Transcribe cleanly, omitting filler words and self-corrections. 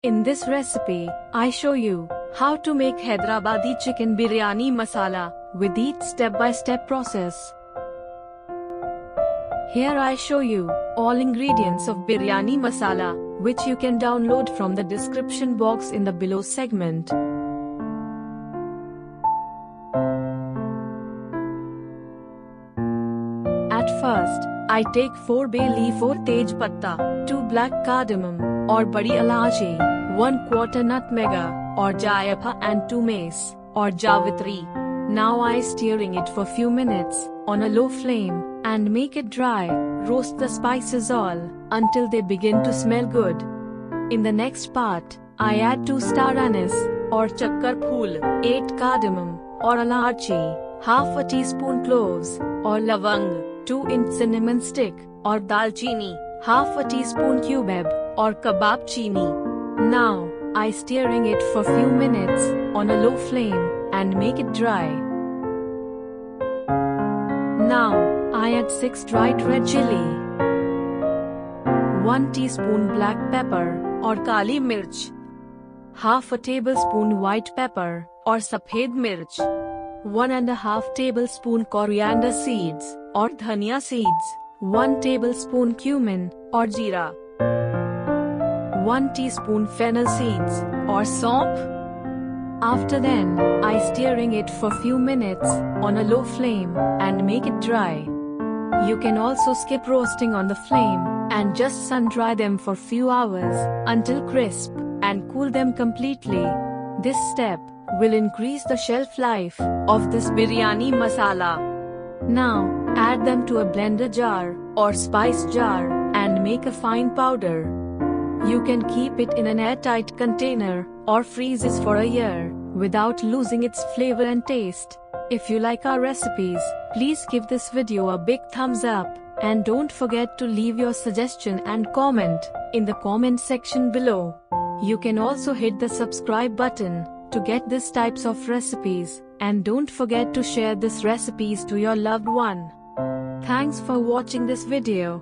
In this recipe, I show you how to make Hyderabadi chicken biryani masala with each step-by-step process. Here I show you all ingredients of biryani masala, which you can download from the description box in the below segment. At first, I take 4 bay leaf or tej patta, 2 black cardamom or badi ilachi, 1/4 nutmeg or jayapha and 2 mace or javitri. Now I stirring it for few minutes on a low flame and make it dry. Roast the spices all until they begin to smell good. In the next part, I add 2 star anise or chakkar phool, 8 cardamom or ilachi, half a teaspoon cloves or lavang, 2-inch cinnamon stick or dalchini, half a teaspoon cubeb or kebab chini. Now, I stirring it for few minutes on a low flame and make it dry. Now, I add 6 dried red chili, 1 teaspoon black pepper or kali mirch, half a tablespoon white pepper or saphed mirch, 1.5 tablespoon coriander seeds or dhania seeds, 1 tablespoon cumin or jeera, 1 teaspoon fennel seeds or saunf. After then, I stirring it for few minutes on a low flame and make it dry. You can also skip roasting on the flame and just sun dry them for few hours until crisp and cool them completely. This step will increase the shelf life of this biryani masala. Now, add them to a blender jar or spice jar and make a fine powder. You can keep it in an airtight container or freeze it for a year without losing its flavor and taste. If you like our recipes, please give this video a big thumbs up and don't forget to leave your suggestion and comment in the comment section below. You can also hit the subscribe button to get these types of recipes, and don't forget to share these recipes to your loved one. Thanks for watching this video.